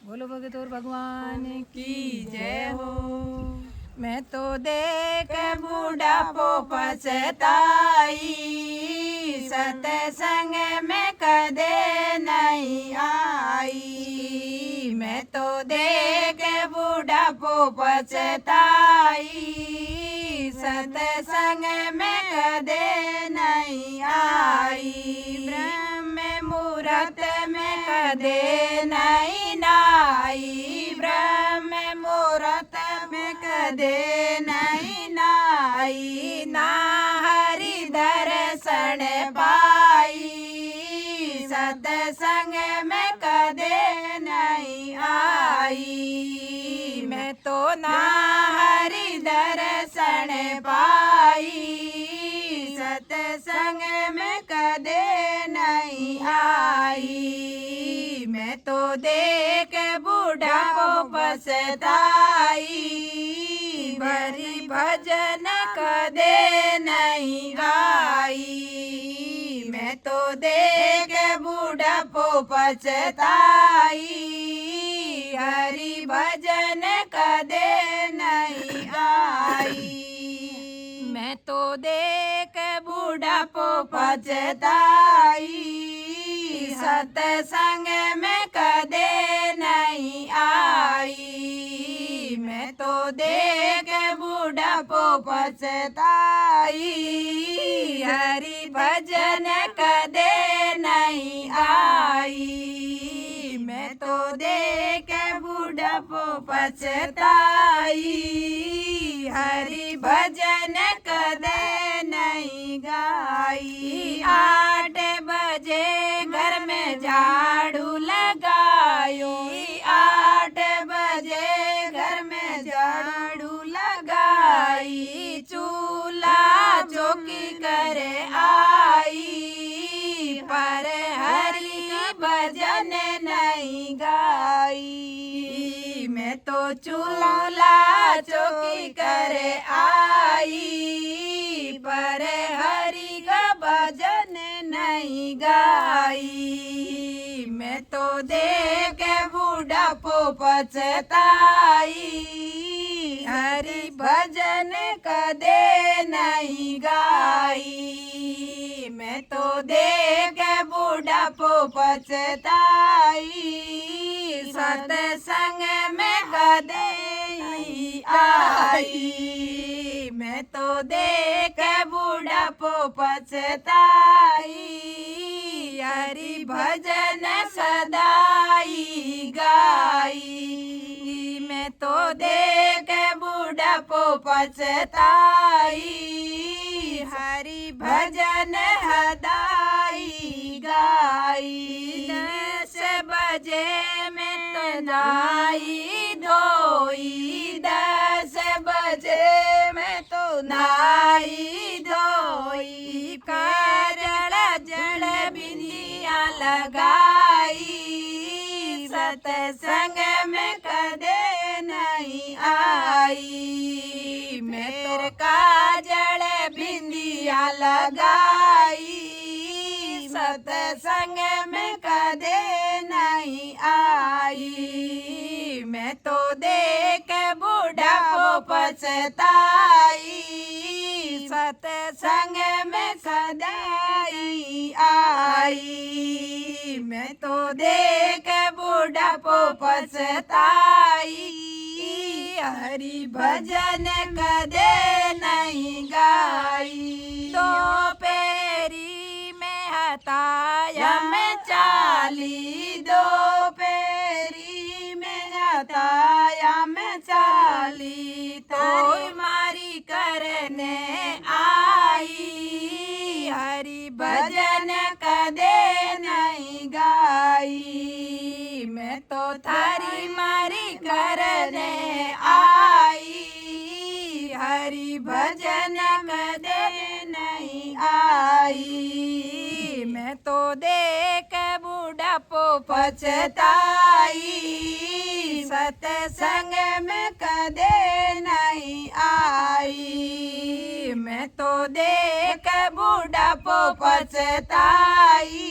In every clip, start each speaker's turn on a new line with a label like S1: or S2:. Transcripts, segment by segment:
S1: बोलो भगतोर भगवान की जय हो। मैं तो देख बूढ़ापो पछताई, सत्संग में कदे नहीं आई। मैं तो देख बूढ़ापो पछताई, सत्संग में कदे नहीं आई। ब्रह्म मुहूर्त में कदे नहीं नाई, ब्रह्म मुहूर्त में कदे नहीं नाई। ना हरि दर्शन पाई, सत्संग में कदे नहीं आई। मैं तो ना हरि दर्शन पाई, सत्संग में कदे नहीं आई। मैं तो देख बूढ़ापो पछताई, भरी भजन कदे नहीं गाई। मैं तो देख बूढ़ापो पछताई, हरि भजन कदे नहीं आई। मैं तो देख बूढ़ापो पछताई, सत्संग में कदे नहीं आई। मैं तो देख बूढ़ापो पछताई, हरि भजन कदे नहीं आई। मैं तो देख बूढ़ापो पछताई, हरि भजन कदे नहीं गाई। 8 बजे घर में झाड़ू लगायो, 8 बजे घर में झाड़ू लगाई। चूल्हा चौकी करे आई, पर हरि भजन नहीं गाई। मैं तो चूल्हा चौकी करे आई, पर हरि का भजन नहीं गाई। मैं तो देख बूढ़ापो पछताई, हरि भजन कदे नहीं गाई। मैं तो देख बूढ़ापो पछताई, सत्संग में कदे नहीं आई। मैं तो देख बूढ़ापो पछताई, हरि भजन सदाई गाई। मैं तो देख बूढ़ापो पछताई, हरि भजन हदाई गाई। 10 बजे में तो नाई धोई, 10 बजे में तो नाई धोई। करल जल बिंदिया लगाई, सत्संग में कदे नहीं आई। मेरे काजल बिंदिया लगाई, सत्संग में कदे नहीं आई। मैं तो देख बूढ़ापो पछताई, सत्संग में कदाई आई। मैं तो देख बूढ़ापो पछताई, हरि भजन कदे नहीं गाई। दोपहरी में हताया में चाली, दोपहरी में हताया में चाली। तो मारी करने आई, हरि भजन कदे नहीं गाई। मैं तो थारी मारी करने आई, हरि भजन कदे नहीं आई। मैं तो देख बूढ़ापो पछताई, सत्संग में कदे नहीं आई। मैं तो देख बूढ़ापो पछताई,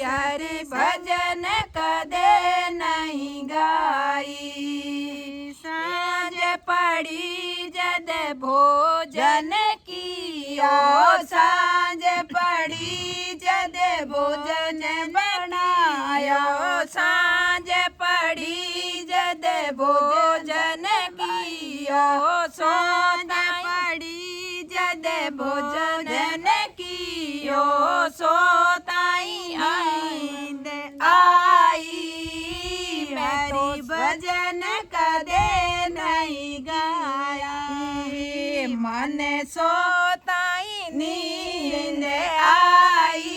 S1: हरि भजन कदे नहीं भोजन कियो सांझ पड़ी जद भोजन बनायो सांझ पड़ी जद भोजन कियो सांझ पड़ी जद भोजन कियो सोताई नींद आई मेरी भजन कदे नहीं गाया मन सोताई नींद आई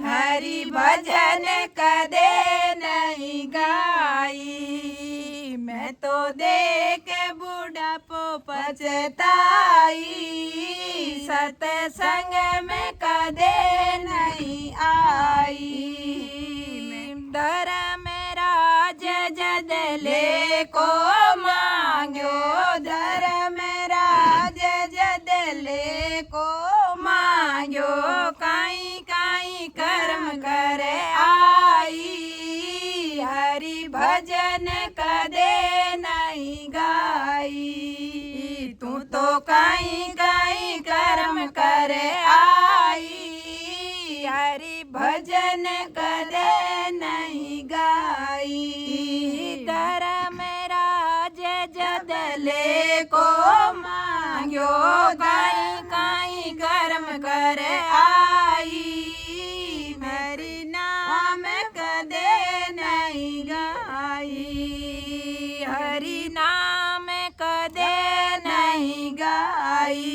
S1: हरि भजन कदे नहीं गाई मैं तो देख बुढ़ापो पछताई सत्संग में कदे नहीं आई धर्म राज जदले को मांग्यो धर्म राज जदले को मांग्यो काई काई कर्म करे आई हरि भजन कदे नहीं गाई तू तो काई काई कर्म करे आई हरि भजन कदे नहीं गाई धर्म राज जदले को मांग्यो काई काई कर्म करे आई मेरी नाम कदे नहीं गाई हरि नाम कदे नहीं गाई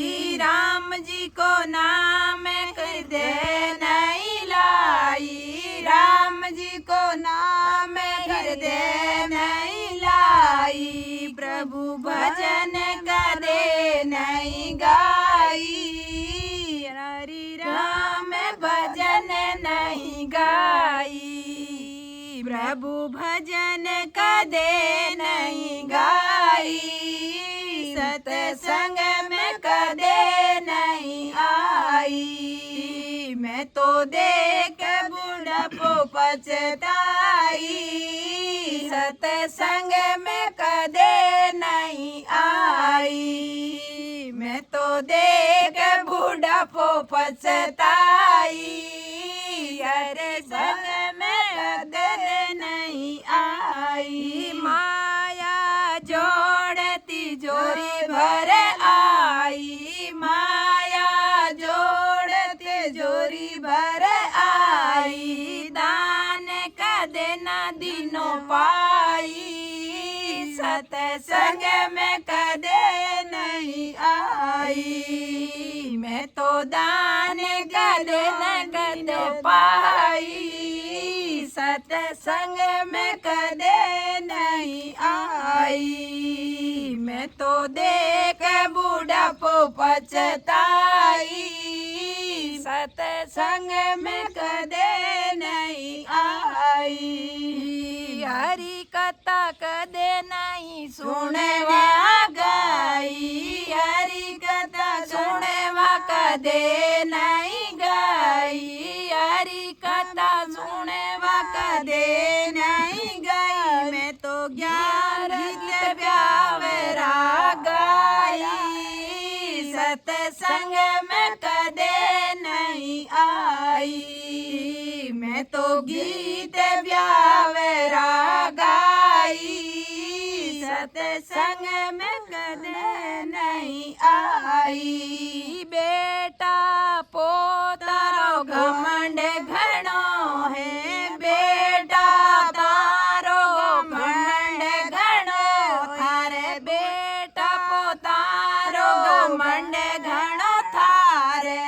S1: राम जी को नाम कदे नहीं लाई राम जी को नाम कदे नहीं लाई प्रभु भजन कदे नहीं गाई हरि राम भजन नहीं गाई प्रभु भजन कदे नहीं गाई सत्संग में कदे नहीं आई मैं तो देख बुढ़ापो पछताई सत्संग में कदे नहीं आई मैं तो देख बुढ़ापो पछताई अरे संग में कदे नहीं आई माया जोड़ती जोरी भर आई माया जोड़ते जोरी भर आई दान कदे न दिनों पाई सत्संग में कदे नहीं आई मैं तो दान कदे न कदे पाई सत्संग में कदे नहीं आई मैं तो देख बुढ़ापो पछताई सत्संग में कदे नहीं आई हरि कथा कदे नहीं सुने वा गाई हरि कथा सुने वा कदे नहीं गाई हरि कथा सुने वा कदे नहीं गाई मैं तो ज्ञान व्यावरा गाई सत्संग में कदे नहीं आई मैं तो गीत व्यावरा गाई सत्संग में कदे नहीं आई बेटा पोतारो घमंड घणो है बेटा तारो घमंड घणो थारे बेटा पोतारो घमंड घणो थारे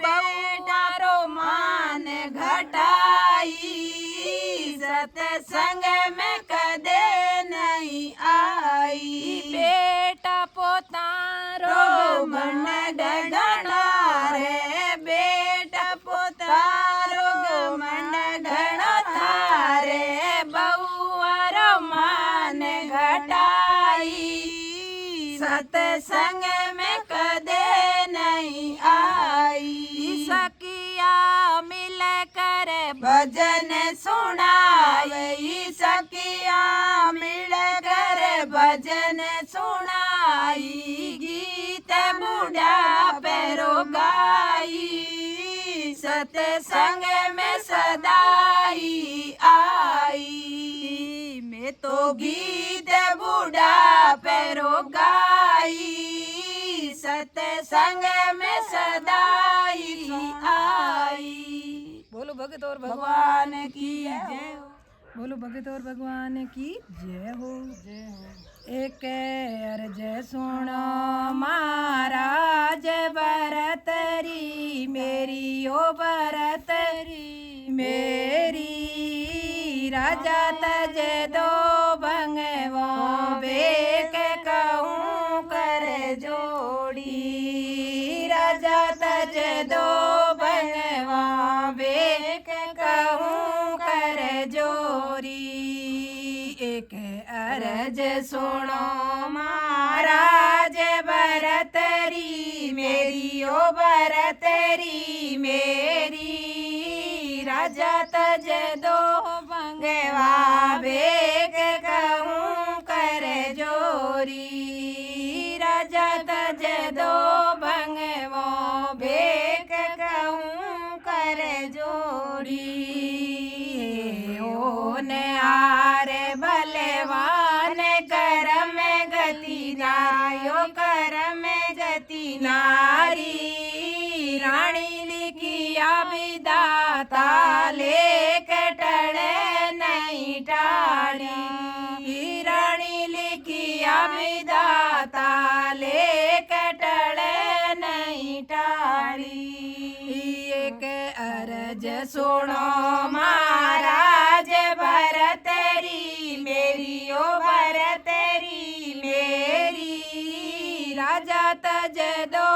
S1: बेटारो मान घटाई सत्संग में कदे नहीं आई बेटा पोतारो घमंड घणो रे बेटा पोतारो घमंड घणो थारे बहुआरो मान घटाई सत्संग में कदे नहीं आई सखिया मिल कर भजन सुनावे सखिया मिल कर भजन सुनाई बूढ़ा पैरो गाई सत्संग में सदाई आई मैं तो गीत बूढ़ा पैरो गाई सत्संग में सदाई आई।
S2: बोलो भगत और
S1: भगवान की जय हो।
S2: बोलो भगत और भगवान की जय हो। एक अर्ज सुनो महाराज भरतरी मेरी ओ भरतरी मेरी राजा तज दो भंगवो बेक कहूँ कर जोड़ी राजा तज दो भंगवा बेक कहूँ कर जोरी एक अरज सुनो महाराज भरतरी मेरी ओ भरतरी मेरी राजा तज दो भंगवा बेक कहूँ कर जोरी राजा तज दो भंगवो बेक कहूँ कर जोरी ओन आर बलवान कर में गति नायो कर में गति नारी रानी लिखिया विदाता लेक टड़े नहीं टाड़ी रानी लिखिया विदाता लेक टड़े नहीं टाड़ी एक अरज सुनो महाराज भरतरी मेरी ओ भरतरी मेरी राजा तज दो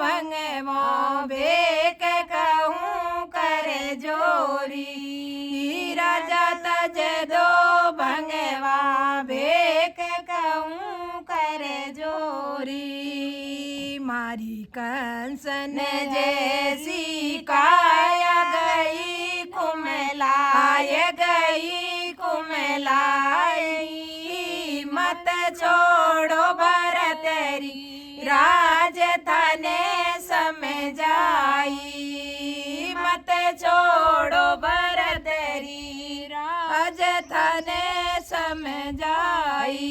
S2: भंगवो बेक कहूँ कर जोरी राजा तज दो भंगवा बेक कहूँ कर जोरी मारी कंसन जैसी काया गई कुमलाय मत छोड़ो भरतरी राजधाने समझाई मत छोड़ो भरतरी राजधाने समझाई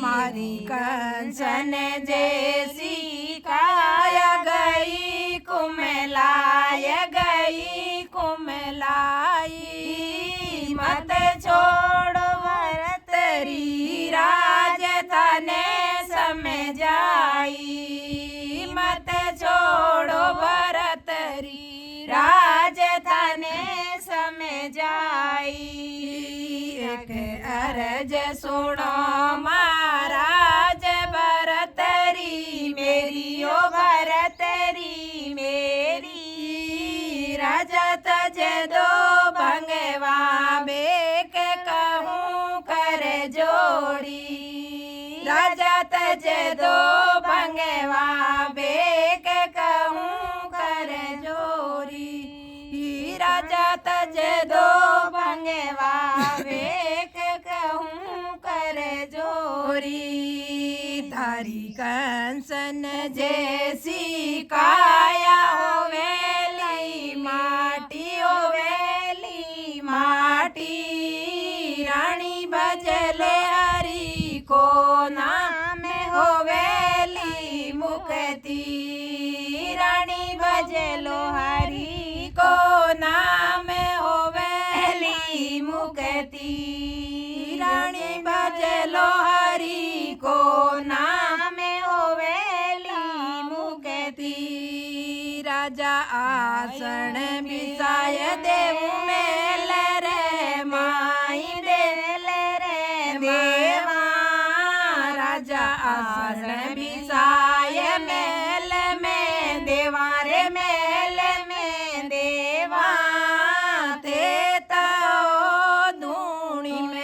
S2: मारी कंसन जैसी काया गई कुमलाय मत छोड़ो भरतरी राजधाने समझाई मत छोड़ो भरतरी राजधाने समझाई एक अरज सुनो महाराज भरतरी मेरी ओ भरतरी मेरी राजा तज दो भंगवा बेक कहूँ कर जोड़ी राजा तज दो भंगवा बेक कहूँ कर जोड़ी राजा तज दो भंगवा बेक कहूँ कर जोरी तारी कंसन जैसी काया होवेली माटी रानी भजले हरि को नाम होवेली मुक्ति रानी भजलो हरि को नाम होवेली मुक्ति रानी भजलो हरि को नाम होवेली मुक्ति राजा आसन बिसाय देव मेल रे माई बेल रे देवा राजा आसन बिसाय मेल में देवा रे मेल में देवा ते तो धूणी में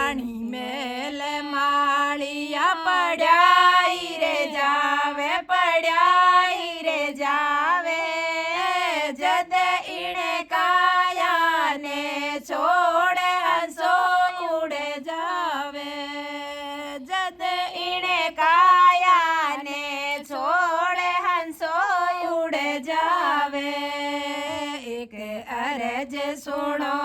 S2: રાણી મેલ માળિયા પડ્યાઈ રે જાવે પડ્યાઈ રે જાવે જદ ઈણે કાયાને છોડે હંસો ઉડે જાવે જદ ઈણે કાયાને છોડે હંસો ઉડે જાવે એક અરજ સુણો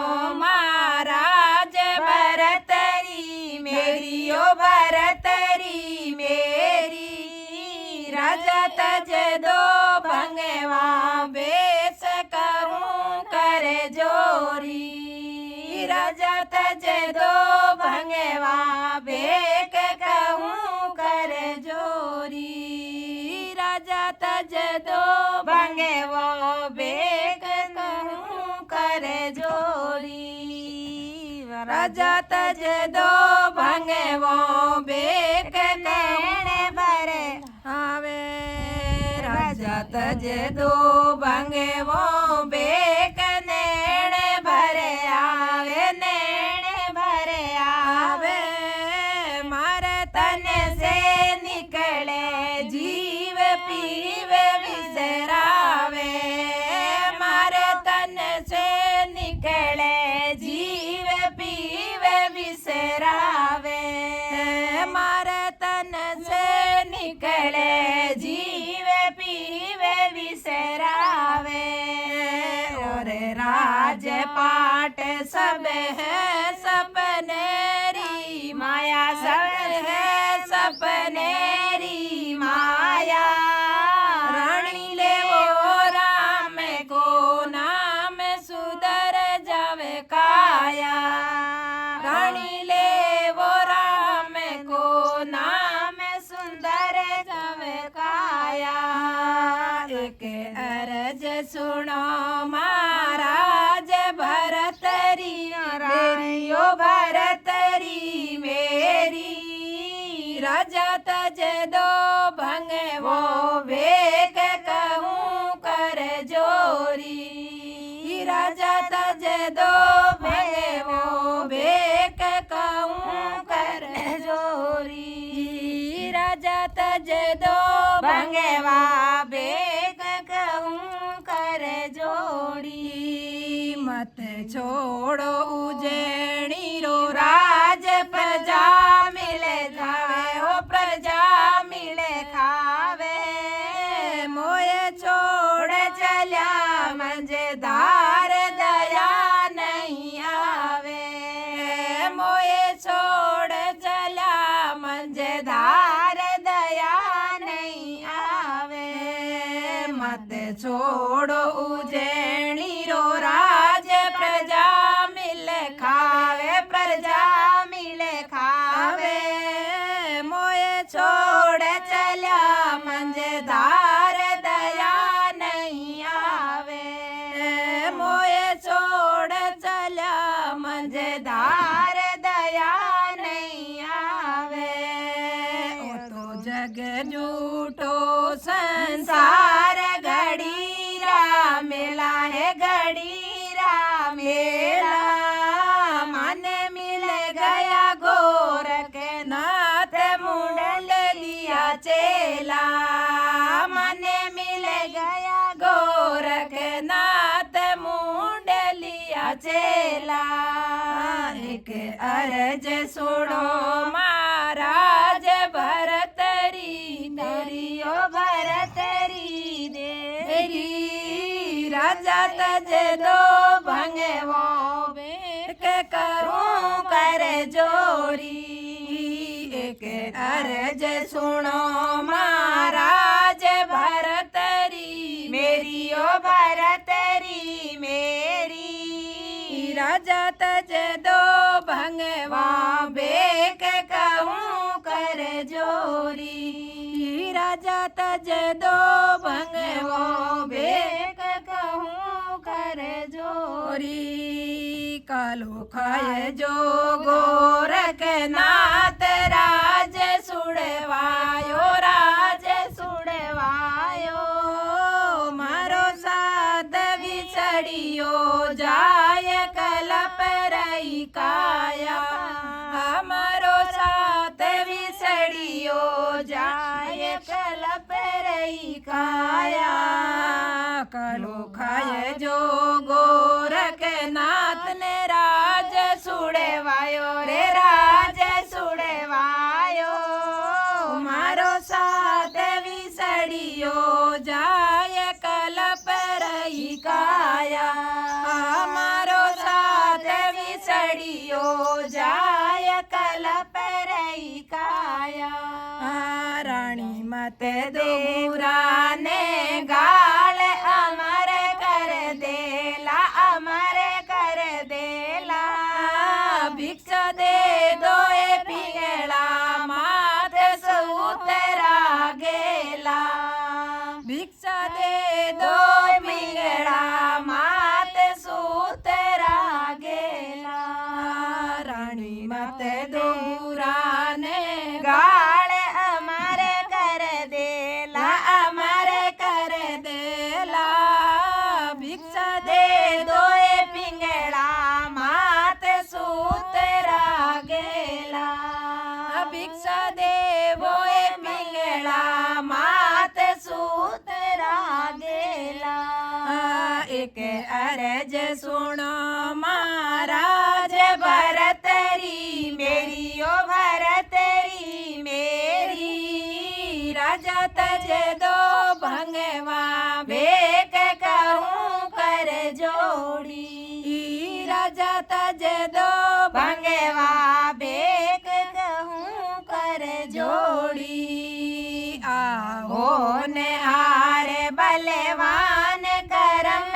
S2: મહારાજ ભરતરી મેરી ઓ ભરતરી મેરી રાજા તજ દો ભંગવા બેસ કરું કરે જોરી રાજા તજ દો ભંગવા બેક કહું કરે જોરી રાજા તજ દો ભંગવો બેક કહું કરે જોરી રાજા તજ દો ભંગવો બેક નેણે ભરે આવે રાજા તજ દો ભંગવો બેક નેણે ભરે આવે નેણે ભરે આવે મારે તને સે નીકળે જીવ પીવે વિસરાવે મારે તને સે નીકળે જીવ પીવે વિસરાવે મારે તને સે નીકળે જીવ પીવે વિસરાવે ઓરે राजपाट सब है सपनेरी माया सब है सपनेरी माया रानी ले वो राम को नाम सुधर जावे काया रानी ले वो राम को नाम सुंदर जावे काया एक अरज सुनो महाराज भरतरी मेरी ओ भरतरी मेरी राजा तज दो भंगवो बेक कहूँ कर जोरी राजा तज दो भंगवो बेक कहूँ कर जोरी राजा तज दो भंगवा बेक कहूँ कर जोड़ी मत छोड़ो उजैनी रो राज प्रजा मिले खावे ओ प्रजा मिले खावे मोये छोड़ चल्या मंझधार दया नहीं आवे मोये छोड़ चल्या मंझधार दया नहीं आवे मत छोड़ो उजैनी रो राज प्रजा मिल खावे प्रजा मिल खावे मोये छोड़ चल्या मंझधार दया नहीं आवे मोये छोड़ चल्या मंझधार दया नहीं आवे ओ तो जग झूठो संसार घड़ीरा मेला है घड़ीरा मेला मन मिल गया गोरख नाथ मुंडल लिया चेला मन मिल गया गोरख नाथ मुंडल लिया चेला एक अरज सुनो महाराज भरतरी तेरी ओ भरतरी देरी राजा तज दो भंगवो बेक करूं कर जोरी एक अरज सुनो महाराज भरतरी मेरी ओ भरतरी मेरी राजा तज दो भंगवा बेक कहूँ कर जोरी राजा तज दो भंगवो बेक कहूँ कर जोरी कालो खाए जो गोरख नाथ राज सुड़वायो राज सुड़वायो मारो साध विछड़ियो जाय कलप रही काया અમારો સાત વિસડીઓ જાય કલપ રહી કાયા કલો ખાય જો ગોરખ નાથ ને રાજ સુડેવાયો રે રાજ સુડેવાયો મારો સાત વિસડીઓ જાય કલપ રહી કાયા મારો સાત વિસડીઓ જાય કલપ રહી કાયા રાણી મત દોરા ને ગાળ અમારે કર દેલા ભિક્ષા દે દો એ પીગળા માત સૂતરા ગેલા ભિક્ષા દે દો પીગળા માત સૂતરા ગેલા રાણી મત દોરા ને ગાળ અમારે કર દેલા ભિક્ષા દે દો એ પિંગળા માત સૂતરા ગેલા ભિક્ષા દેવો એ પિંગળા માત સૂતરા ગેલા એક અરજ સુણો મહારાજ ભરતરી મેરી ઓ ભરતરી મેરી રાજા તજે દો ભંગવા ભેક કહું કર જોડી રાજા તજે દો ભંગવા ભેક કહું કર જોડી આવો ને હારે બલવાન કરમ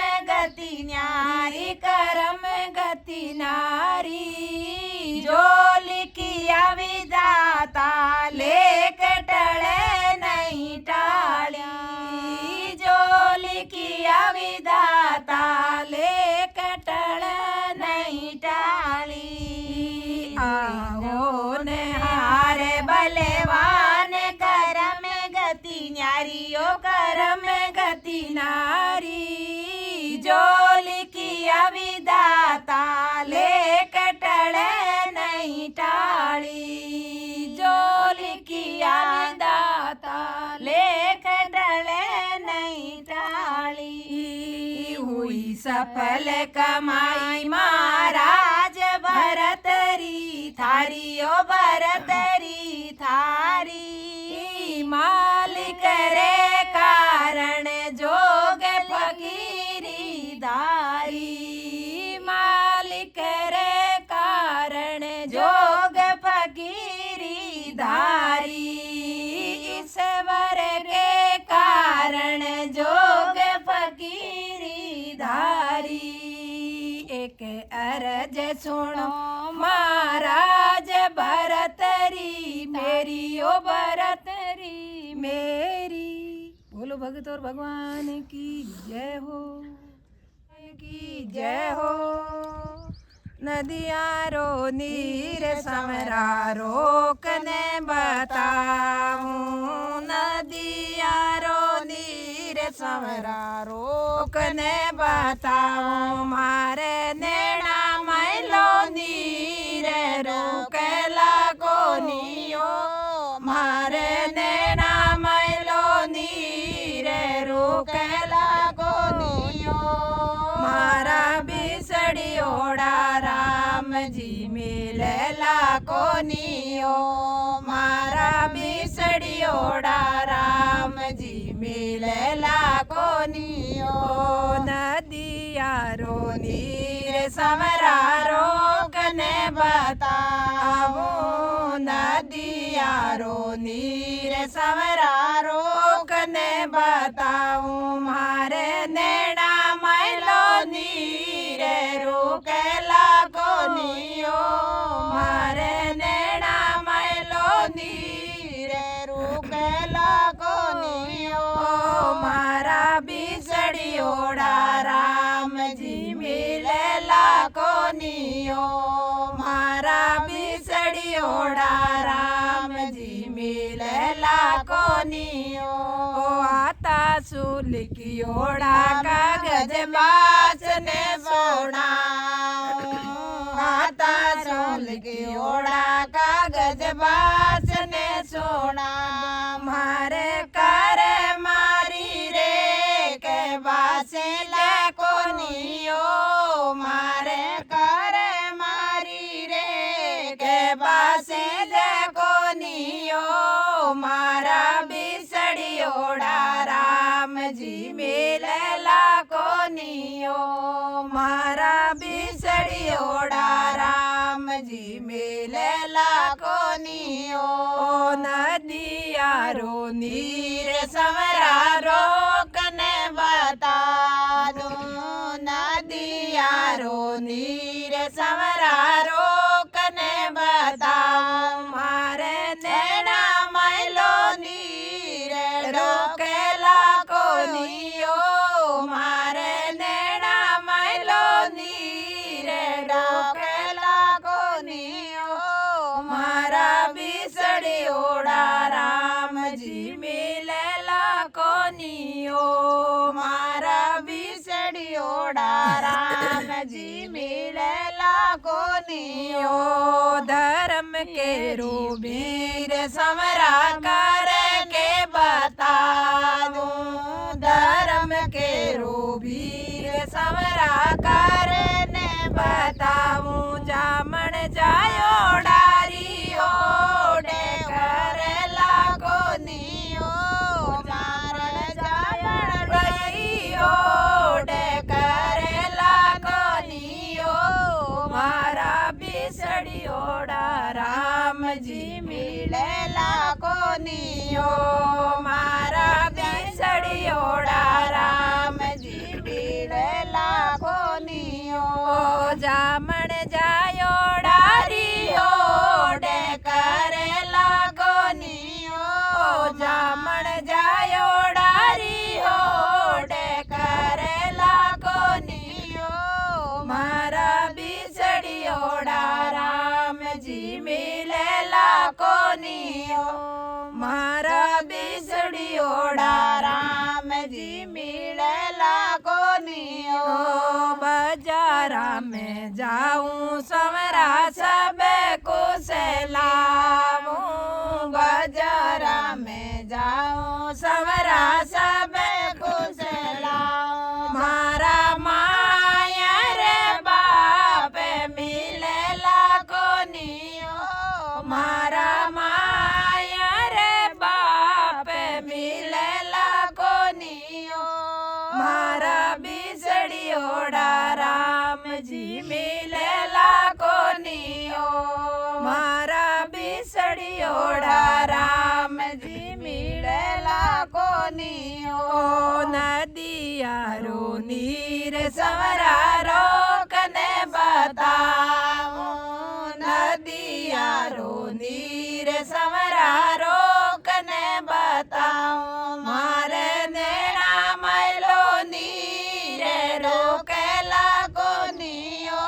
S2: ગતિ નારી જો લિખિયા વિધાતા લેખ ટળે નહીં ટાળી જો લિખિયા વિધાતા લેખ ટળે નહીં ટાળી આવો ને હારે બલવાન કરમ ગતિ ન્યારીઓ કરમ ગતિ નારી જો લિખિયા વિધાતા લેખ ટળે નહીં ટાળી જો લિખિયા વિધાતા લેખ ટળે નહીં ટાળી હુઈ સફલ કમાઈ મહારાજ ભરતરી થારી ઓ ભરતરી થારી માલિક રે કારણ જોગ ફકીરી ધારી માલિક રે કારણ જોગ ફકીરી ધારી ઈશ્વર के कारण जोग फकीरी धारी एक अरज सुनो महाराज भरतरी मेरी ओ भरतरी मेरी बोलो भगत और भगवान की जय हो नदियाँ रो नीर समरा रोकने बताऊं नदियाँ रो नीर समरा रोकने बताऊं मारे नेणा मैलो नीर रोकला कोनियो मारे नेणा मैलो नीर रोकला कोनियो मारा बिसड़ियोड़ा राम जी मिलेला कोनियो मारा बिसड़ियोड़ा राम जी मिलेला कोनियो नदिया रो नीर समरा रोकने बताओ नदिया रो नीर समरा रोकने बताऊं मारे नेणा मैलो नीर रोकेला कोनियो मारे नेणा मैलो नीर रोकेला कोनियो मारा बिसड़ियोड़ा राम जी मिलेला कोनियो मारा बिसड़ियोड़ा राम जी मिलेला कोनियो आता सुलिकियोड़ा कागज बास ने सोना माता सोल की ओढ़ा कागज बास ने सोना मारे कर मारी रे के बासे ले कोनियो मारे कर मारी रे के बासे ले कोनियो मारा बिसड़ी ओढ़ा राम जी मिले ला कोनियो मारा बिसड़ी ओढ़ा राम जी मिले ला कोनियो नदिया रो नीर समरा रोकने बता दो नदिया रो नीर समरा रोकने बताओ मारे नैना मैलो नीर रोकेला कोनियो मारे नैना मैलो नीर रोकेला कोनियो मारा बिसड़ी ओढ़ा राम जी मिलेला कोनियो मारा बिसड़ी ओढ़ा राम जी मिलेला कोनियो धर्म के रूबीर समरा कर के बता दूं धर्म के रूबीर समरा कर ने बताऊं जामन जायो डारी ओडे करेला कोनियो जामन जायो डारी ओडे करेला कोनियो मारा बिसड़ी ओढ़ा राम जी मिलेला कोनियो मारा बिसड़ी ओढ़ा राम जी मिलेला कोनियो जामन जायो डारी ओडे करेला कोनियो जामन जायो डारी ओडे करेला कोनियो मारा बिसड़ी ओढ़ा राम जी मिलेला कोनियो मारा बिसड़ी ओढ़ा राम जी मिलेला कोनियो बाजारा में जाऊं समरा सब को सलामूं बाजारा में जाऊं समरा सब को सलामूं मारा माया रे बाप मिलेला कोनियो मारा माया रे बाप मिलेला कोनियो मारा बिसड़ी ओढ़ा राम जी मिलेला कोनियो मारा बिसड़ी ओढ़ा राम जी मिलेला कोनियो नदिया रो नीर समरा रोकने बताओ नदिया रो नीर समरा रोकने बताओ मारे नैना मैलो नीर रोकेला कोनियो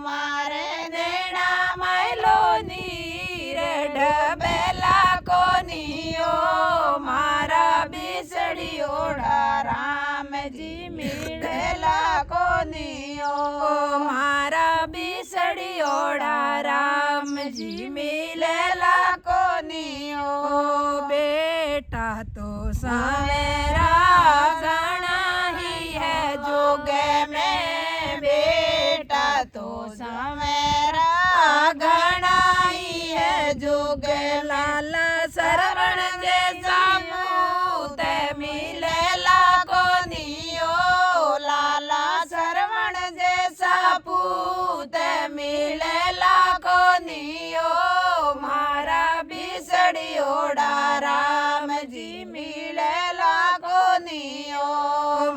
S2: मारे नैना मैलो नीर डबेला कोनियो मारा बिसड़ी ओढ़ा राम जी मिलेला कोनियो मारा बिसड़ी ओढ़ा राम जी मिलेला कोनियो बेटा तो सवेरा गणा ही है जोगे में बेटा तो सवेरा गणा ही है जोगे लाला सरवण जैसा पूत मिलेला कोनियो लाला सरवण जैसा पूत मिलेला कोनियो मारा बिसड़ी ओढ़ा राम जी मिलेला कोनियो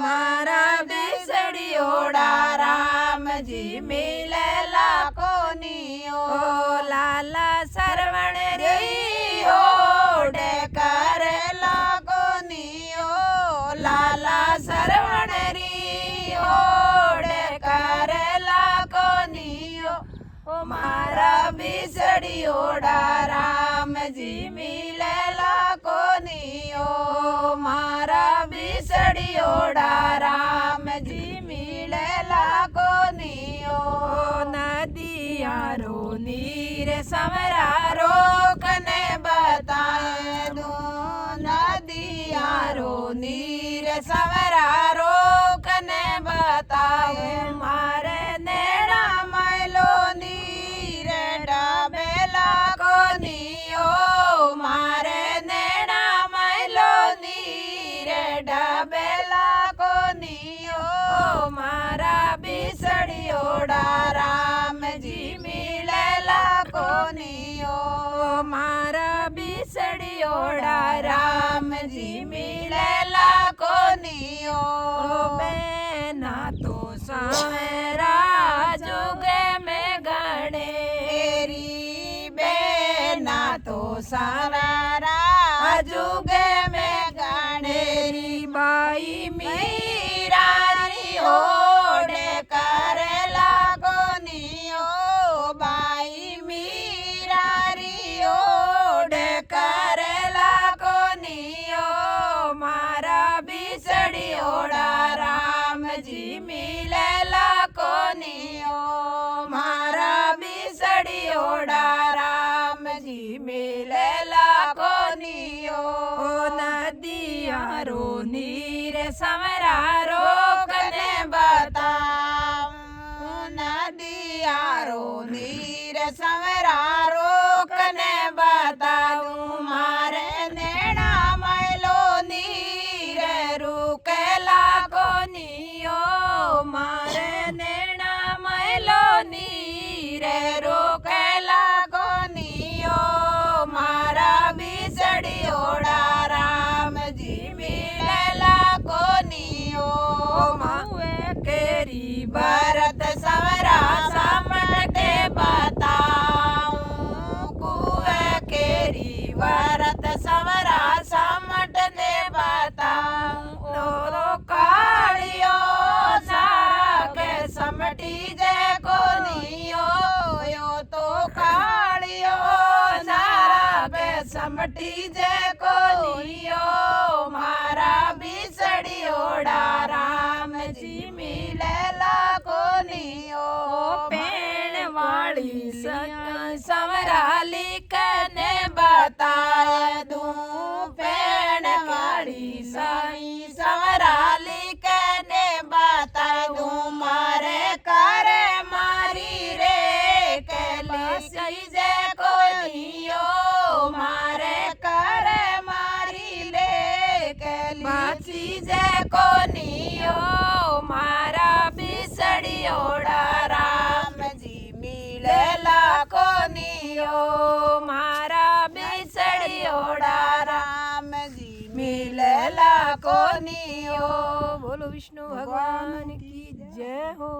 S2: मारा बिसड़ी ओढ़ा राम जी मिलेला कोनियो लाला सरवण री ओढ़े करेला कोनियो लाला सरवण री ओढ़े करेला कोनियो मारा बिसड़ी ओढ़ा राम जी मिलेला कोनियो मारा बिसड़ी ओढ़ा राम जी मिलेला कोनियो। कोनियो
S1: नदियारो नीर समरा
S2: रोकने बताए दूं नदियारो नीर सवरा रोकने बताए
S1: मारे
S2: नेड़ा मैलो नीर डाबेला कोनियो मारे नेड़ा मैलो नीर डाबेला कोनियो
S1: मारा
S2: बिसड़ियोड़ा राम जी मिलेला कोनियो
S1: मारा बिसड़ियोड़ा
S2: राम जी मिलेला कोनियो
S1: बेना तो सावेरा जुगे में गणे
S2: तेरी बेना तो सारा जुगे में गानेरी
S1: बाई
S2: मीरारी ओडे करेला कोनियो बाई मीरारी ओडे करेला कोनियो
S1: मारा
S2: बिसड़ी ओड़ा राम जी मिलेला कोनियो मारा बिसड़ी ओड़ा राम जी मिलेला कोनियो
S1: नदियारो नीर समरा
S2: रोकने बताऊं नदियारो नीर सवरा रोकने बताऊं मारे नेड़ा मैलो नीर रुकेला
S1: कोनियो मारे नेना मैलो नीर
S2: रोकेला कोनियो मारा बिसड़ी ओड़ा राम जी मिलेला कोनियो
S1: मुए केरी
S2: भरत सवरा समट के बताऊं कुए केरी भरत सवरा समट ने बताऊं दोनों कालियो सारा के समटी जे कोनियो यो तो कालियो सारा के समटी जे कोनियो मारा बिसड़ी ओड़ा राम जी मिलेला कोनियो
S1: पेड़ वाली
S2: सवरा लिखने बताए दूं पेड़ वाली साई सवरा लिखने बताए दूं मारे करे मारी रे कैली जे कोनियो मारे करे मारी ले कैली जे कोनियो
S1: मारा बिसड़ी
S2: ओड़ा राम जी मिलेला कोनियो
S1: मारा
S2: बिसड़ी ओड़ा राम जी मिलेला कोनियो
S1: बोलो विष्णु भगवान की जय हो।